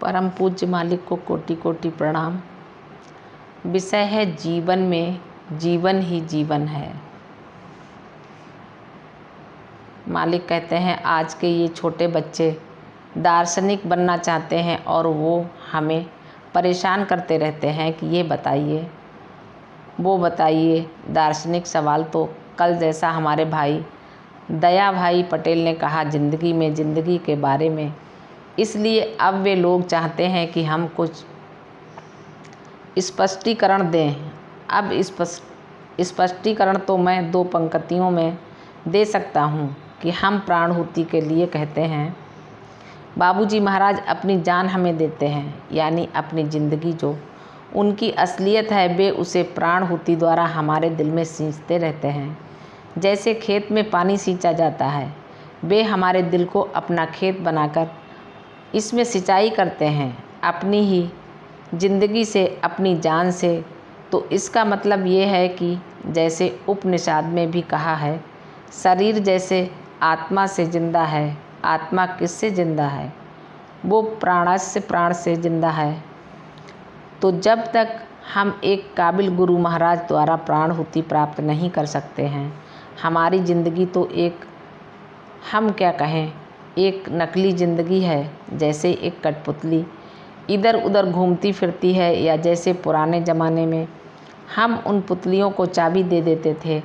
परम पूज्य मालिक को कोटि कोटि प्रणाम। विषय है जीवन में जीवन ही जीवन है। मालिक कहते हैं आज के ये छोटे बच्चे दार्शनिक बनना चाहते हैं और वो हमें परेशान करते रहते हैं कि ये बताइए वो बताइए। दार्शनिक सवाल तो कल जैसा हमारे भाई दया भाई पटेल ने कहा ज़िंदगी में ज़िंदगी के बारे में, इसलिए अब वे लोग चाहते हैं कि हम कुछ स्पष्टीकरण दें। अब स्पष्टीकरण तो मैं 2 पंक्तियों में दे सकता हूँ कि हम प्राणहुति के लिए कहते हैं। बाबूजी महाराज अपनी जान हमें देते हैं, यानी अपनी ज़िंदगी जो उनकी असलियत है वे उसे प्राणहुति द्वारा हमारे दिल में सींचते रहते हैं। जैसे खेत में पानी सींचा जाता है, वे हमारे दिल को अपना खेत बनाकर इसमें सिंचाई करते हैं, अपनी ही ज़िंदगी से, अपनी जान से। तो इसका मतलब ये है कि जैसे उपनिषद में भी कहा है, शरीर जैसे आत्मा से ज़िंदा है, आत्मा किससे ज़िंदा है? वो प्राणस्य प्राण से ज़िंदा है। तो जब तक हम एक काबिल गुरु महाराज द्वारा प्राणहुति प्राप्त नहीं कर सकते हैं, हमारी ज़िंदगी तो एक, हम क्या कहें, एक नकली ज़िंदगी है। जैसे एक कठपुतली इधर उधर घूमती फिरती है, या जैसे पुराने ज़माने में हम उन पुतलियों को चाबी दे देते थे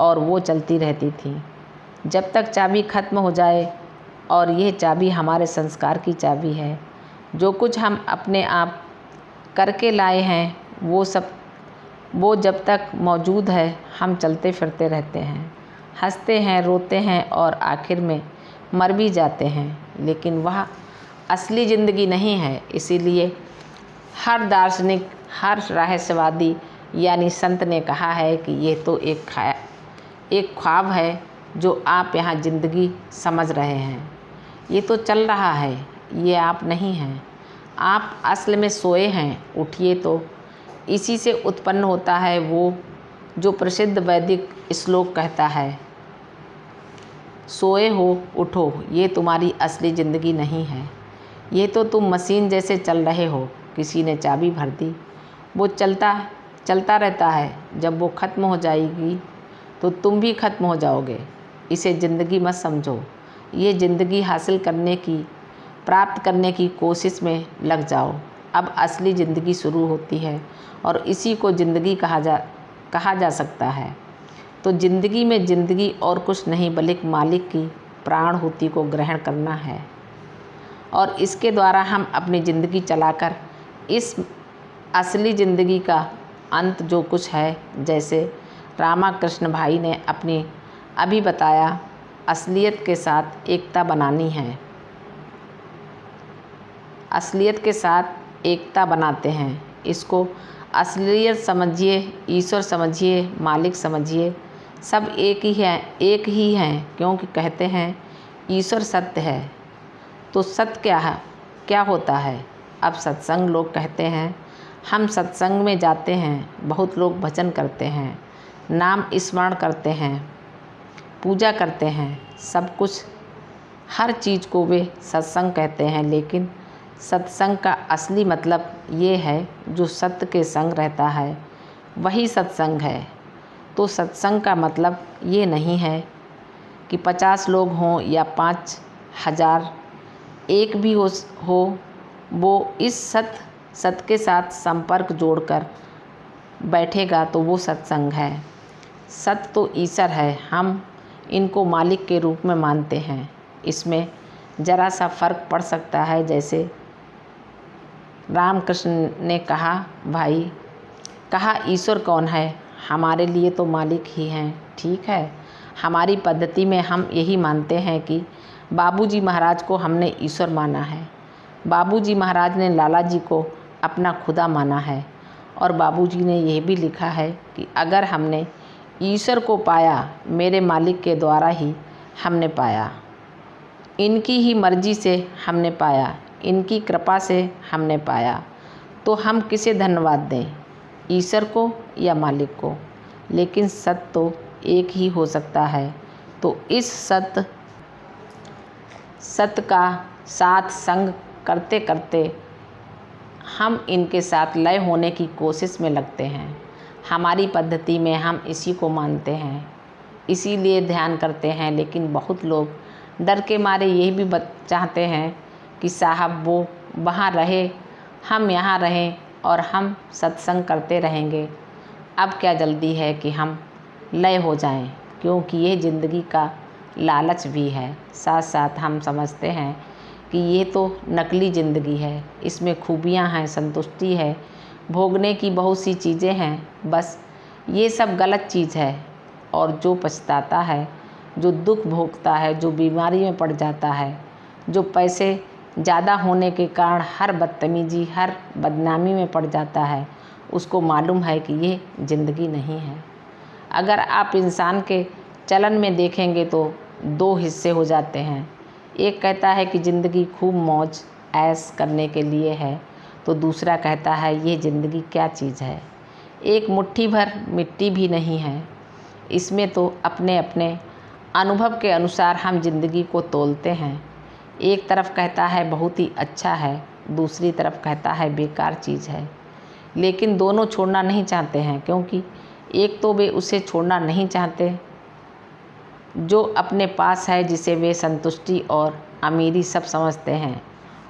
और वो चलती रहती थी जब तक चाबी ख़त्म हो जाए। और ये चाबी हमारे संस्कार की चाबी है। जो कुछ हम अपने आप करके लाए हैं वो जब तक मौजूद है हम चलते फिरते रहते हैं, हंसते हैं, रोते हैं और आखिर में मर भी जाते हैं। लेकिन वह असली ज़िंदगी नहीं है। इसीलिए हर दार्शनिक, हर रहस्यवादी यानी संत ने कहा है कि ये तो एक ख्वाब है जो आप यहाँ ज़िंदगी समझ रहे हैं। ये तो चल रहा है, ये आप नहीं हैं। आप असल में सोए हैं। उठिए तो इसी से उत्पन्न होता है वो जो प्रसिद्ध वैदिक श्लोक कहता है, सोए हो उठो, ये तुम्हारी असली ज़िंदगी नहीं है। ये तो तुम मशीन जैसे चल रहे हो, किसी ने चाबी भर दी, वो चलता रहता है। जब वो ख़त्म हो जाएगी तो तुम भी ख़त्म हो जाओगे। इसे ज़िंदगी मत समझो। ये ज़िंदगी हासिल करने की, प्राप्त करने की कोशिश में लग जाओ। अब असली ज़िंदगी शुरू होती है और इसी को ज़िंदगी कहा जा सकता है। तो ज़िंदगी में ज़िंदगी और कुछ नहीं बल्कि मालिक की प्राणहुति को ग्रहण करना है, और इसके द्वारा हम अपनी ज़िंदगी चलाकर इस असली ज़िंदगी का अंत जो कुछ है, जैसे रामाकृष्ण भाई ने अपनी अभी बताया, असलियत के साथ एकता बनानी है। असलियत के साथ एकता बनाते हैं। इसको असलियत समझिए, ईश्वर समझिए, मालिक समझिए, सब एक ही हैं, क्योंकि कहते हैं ईश्वर सत्य है। तो सत्य क्या होता है? अब सत्संग लोग कहते हैं, हम सत्संग में जाते हैं, बहुत लोग भजन करते हैं, नाम स्मरण करते हैं, पूजा करते हैं, सब कुछ, हर चीज़ को वे सत्संग कहते हैं। लेकिन सत्संग का असली मतलब ये है, जो सत्य के संग रहता है वही सत्संग है। तो सत्संग का मतलब ये नहीं है कि 50 लोग हों या 5000, एक भी हो, वो इस सत्य के साथ संपर्क जोड़कर बैठेगा तो वो सत्संग है। सत्य तो ईश्वर है, हम इनको मालिक के रूप में मानते हैं। इसमें ज़रा सा फ़र्क पड़ सकता है। जैसे रामकृष्ण ने कहा, भाई कहा ईश्वर कौन है? हमारे लिए तो मालिक ही हैं। ठीक है, हमारी पद्धति में हम यही मानते हैं कि बाबूजी महाराज को हमने ईश्वर माना है, बाबूजी महाराज ने लाला जी को अपना खुदा माना है, और बाबूजी ने यह भी लिखा है कि अगर हमने ईश्वर को पाया, मेरे मालिक के द्वारा ही हमने पाया, इनकी ही मर्जी से हमने पाया, इनकी कृपा से हमने पाया। तो हम किसे धन्यवाद दें, ईश्वर को या मालिक को? लेकिन सत्य तो एक ही हो सकता है। तो इस सत्य का साथ संग करते करते हम इनके साथ लय होने की कोशिश में लगते हैं। हमारी पद्धति में हम इसी को मानते हैं, इसीलिए ध्यान करते हैं। लेकिन बहुत लोग डर के मारे यही भी चाहते हैं कि साहब वो वहाँ रहे, हम यहाँ रहें और हम सत्संग करते रहेंगे। अब क्या जल्दी है कि हम लय हो जाएं, क्योंकि ये ज़िंदगी का लालच भी है। साथ साथ हम समझते हैं कि ये तो नकली ज़िंदगी है, इसमें खूबियाँ हैं, संतुष्टि है, भोगने की बहुत सी चीज़ें हैं। बस ये सब गलत चीज़ है। और जो पछताता है, जो दुख भोगता है, जो बीमारी में पड़ जाता है, जो पैसे ज़्यादा होने के कारण हर बदतमीजी, हर बदनामी में पड़ जाता है, उसको मालूम है कि ये ज़िंदगी नहीं है। अगर आप इंसान के चलन में देखेंगे तो दो हिस्से हो जाते हैं। एक कहता है कि ज़िंदगी खूब मौज ऐश करने के लिए है, तो दूसरा कहता है ये ज़िंदगी क्या चीज़ है, एक मुट्ठी भर मिट्टी भी नहीं है। इसमें तो अपने अपने अनुभव के अनुसार हम ज़िंदगी को तोलते हैं। एक तरफ कहता है बहुत ही अच्छा है, दूसरी तरफ कहता है बेकार चीज़ है। लेकिन दोनों छोड़ना नहीं चाहते हैं, क्योंकि एक तो वे उसे छोड़ना नहीं चाहते जो अपने पास है, जिसे वे संतुष्टि और अमीरी सब समझते हैं,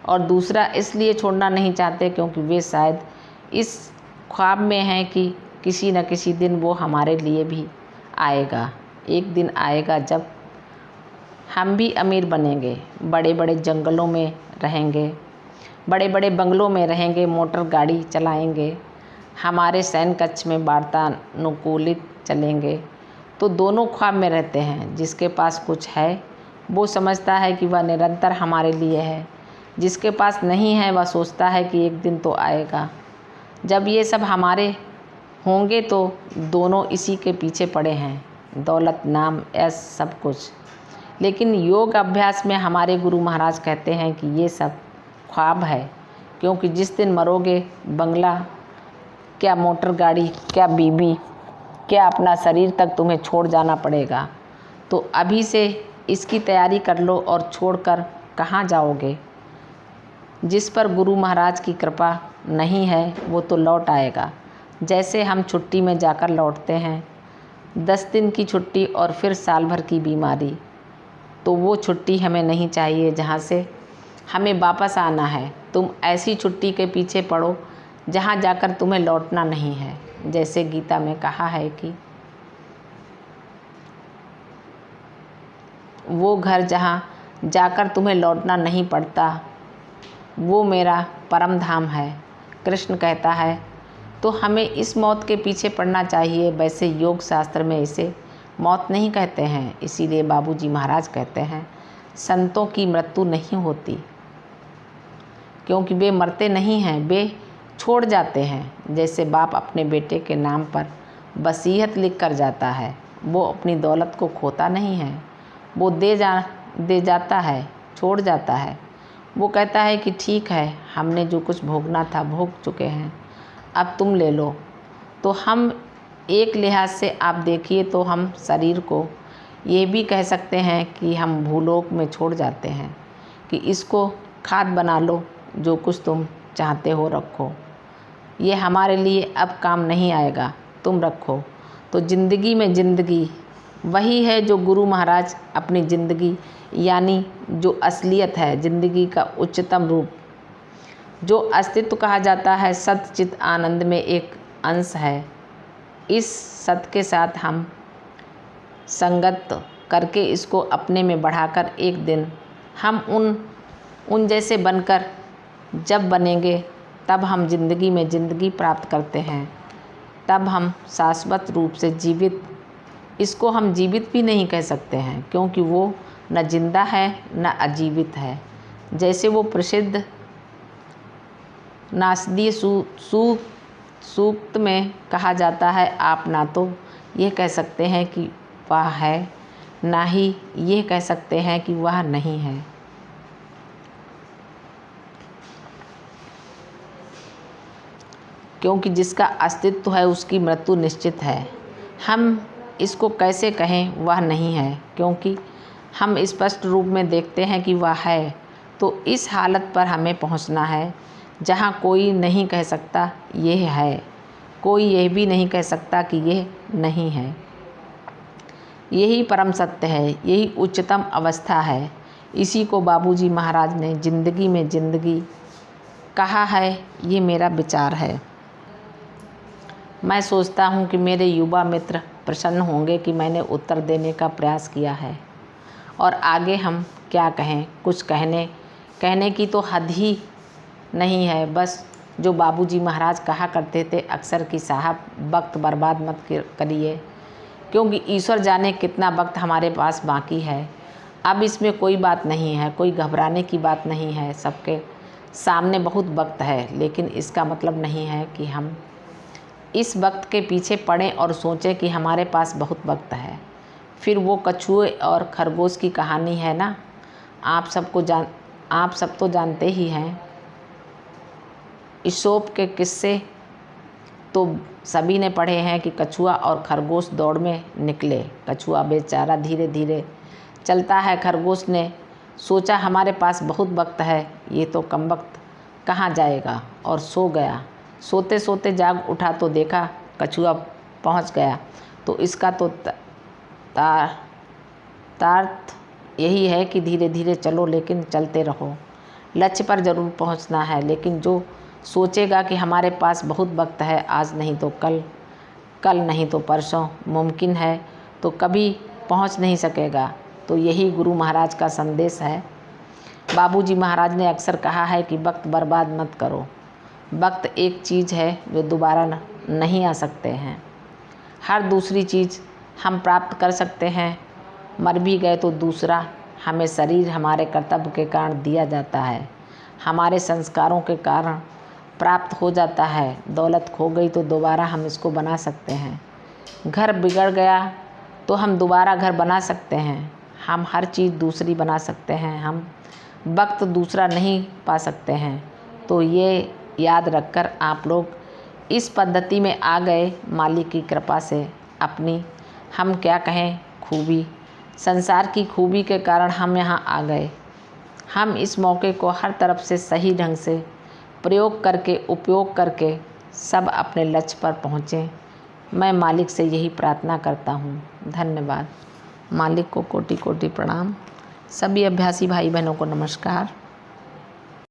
और दूसरा इसलिए छोड़ना नहीं चाहते क्योंकि वे शायद इस ख्वाब में हैं कि किसी न किसी दिन वो हमारे लिए भी आएगा। एक दिन आएगा जब हम भी अमीर बनेंगे, बड़े बड़े जंगलों में रहेंगे, बड़े बड़े बंगलों में रहेंगे, मोटर गाड़ी चलाएंगे, हमारे सैन्य कक्ष में वातानुकूलित चलेंगे। तो दोनों ख्वाब में रहते हैं। जिसके पास कुछ है वो समझता है कि वह निरंतर हमारे लिए है, जिसके पास नहीं है वह सोचता है कि एक दिन तो आएगा जब ये सब हमारे होंगे। तो दोनों इसी के पीछे पड़े हैं, दौलत, नाम, ऐश, सब कुछ। लेकिन योग अभ्यास में हमारे गुरु महाराज कहते हैं कि ये सब ख्वाब है, क्योंकि जिस दिन मरोगे बंगला क्या, मोटर गाड़ी क्या, बीबी क्या, अपना शरीर तक तुम्हें छोड़ जाना पड़ेगा। तो अभी से इसकी तैयारी कर लो, और छोड़कर कहाँ जाओगे। जिस पर गुरु महाराज की कृपा नहीं है वो तो लौट आएगा। जैसे हम छुट्टी में जाकर लौटते हैं, 10 दिन की छुट्टी और फिर साल भर की बीमारी, तो वो छुट्टी हमें नहीं चाहिए जहाँ से हमें वापस आना है। तुम ऐसी छुट्टी के पीछे पड़ो जहाँ जाकर तुम्हें लौटना नहीं है। जैसे गीता में कहा है कि वो घर जहाँ जाकर तुम्हें लौटना नहीं पड़ता वो मेरा परम धाम है। कृष्ण कहता है तो हमें इस मौत के पीछे पड़ना चाहिए। वैसे योग शास्त्र में इसे मौत नहीं कहते हैं, इसीलिए बाबूजी महाराज कहते हैं संतों की मृत्यु नहीं होती, क्योंकि वे मरते नहीं हैं, वे छोड़ जाते हैं। जैसे बाप अपने बेटे के नाम पर वसीयत लिख कर जाता है, वो अपनी दौलत को खोता नहीं है, वो दे जाता है, छोड़ जाता है। वो कहता है कि ठीक है, हमने जो कुछ भोगना था भोग चुके हैं, अब तुम ले लो। तो हम एक लिहाज से आप देखिए तो हम शरीर को ये भी कह सकते हैं कि हम भूलोक में छोड़ जाते हैं कि इसको खाद बना लो, जो कुछ तुम चाहते हो रखो, ये हमारे लिए अब काम नहीं आएगा, तुम रखो। तो ज़िंदगी में ज़िंदगी वही है जो गुरु महाराज अपनी ज़िंदगी, यानी जो असलियत है ज़िंदगी का उच्चतम रूप, जो अस्तित्व कहा जाता है, सत चित आनंद में एक अंश है। इस सत के साथ हम संगत करके इसको अपने में बढ़ाकर एक दिन हम उन जैसे बनकर जब बनेंगे तब हम ज़िंदगी में ज़िंदगी प्राप्त करते हैं। तब हम शाश्वत रूप से जीवित, इसको हम जीवित भी नहीं कह सकते हैं क्योंकि वो न जिंदा है न अजीवित है। जैसे वो प्रसिद्ध नासदीय सूक्त में कहा जाता है, आप ना तो ये कह सकते हैं कि वह है, ना ही ये कह सकते हैं कि वह नहीं है। क्योंकि जिसका अस्तित्व है उसकी मृत्यु निश्चित है। हम इसको कैसे कहें वह नहीं है, क्योंकि हम स्पष्ट रूप में देखते हैं कि वह है, तो इस हालत पर हमें पहुंचना है जहां कोई नहीं कह सकता यह है, कोई यह भी नहीं कह सकता कि यह नहीं है। यही परम सत्य है, यही उच्चतम अवस्था है। इसी को बाबूजी महाराज ने ज़िंदगी में ज़िंदगी कहा है। ये मेरा विचार है। मैं सोचता हूँ कि मेरे युवा मित्र प्रसन्न होंगे कि मैंने उत्तर देने का प्रयास किया है। और आगे हम क्या कहें, कुछ कहने की तो हद ही नहीं है। बस जो बाबूजी महाराज कहा करते थे अक्सर कि साहब वक्त बर्बाद मत करिए, क्योंकि ईश्वर जाने कितना वक्त हमारे पास बाकी है। अब इसमें कोई बात नहीं है, कोई घबराने की बात नहीं है। सबके सामने बहुत वक्त है, लेकिन इसका मतलब नहीं है कि हम इस वक्त के पीछे पड़ें और सोचें कि हमारे पास बहुत वक्त है। फिर वो कछुए और खरगोश की कहानी है ना, आप सब तो जानते ही हैं। ईसोप के किस्से तो सभी ने पढ़े हैं कि कछुआ और खरगोश दौड़ में निकले। कछुआ बेचारा धीरे धीरे चलता है। खरगोश ने सोचा हमारे पास बहुत वक्त है, ये तो कम वक्त कहाँ जाएगा, और सो गया। सोते सोते जाग उठा तो देखा कछुआ पहुँच गया। तो इसका तो तार्थ यही है कि धीरे धीरे चलो, लेकिन चलते रहो। लक्ष्य पर ज़रूर पहुँचना है, लेकिन जो सोचेगा कि हमारे पास बहुत वक्त है, आज नहीं तो कल नहीं तो परसों, मुमकिन है तो कभी पहुँच नहीं सकेगा। तो यही गुरु महाराज का संदेश है। बाबूजी महाराज ने अक्सर कहा है कि वक्त बर्बाद मत करो। वक्त एक चीज़ है जो दोबारा नहीं आ सकते हैं। हर दूसरी चीज़ हम प्राप्त कर सकते हैं। मर भी गए तो दूसरा हमें शरीर हमारे कर्तव्य के कारण दिया जाता है, हमारे संस्कारों के कारण प्राप्त हो जाता है। दौलत खो गई तो दोबारा हम इसको बना सकते हैं। घर बिगड़ गया तो हम दोबारा घर बना सकते हैं। हम हर चीज़ दूसरी बना सकते हैं, हम वक्त दूसरा नहीं पा सकते हैं। तो ये याद रखकर आप लोग इस पद्धति में आ गए मालिक की कृपा से। अपनी हम क्या कहें खूबी, संसार की खूबी के कारण हम यहाँ आ गए। हम इस मौके को हर तरफ से सही ढंग से प्रयोग करके, उपयोग करके सब अपने लक्ष्य पर पहुँचें। मैं मालिक से यही प्रार्थना करता हूँ। धन्यवाद। मालिक को कोटि कोटि प्रणाम। सभी अभ्यासी भाई बहनों को नमस्कार।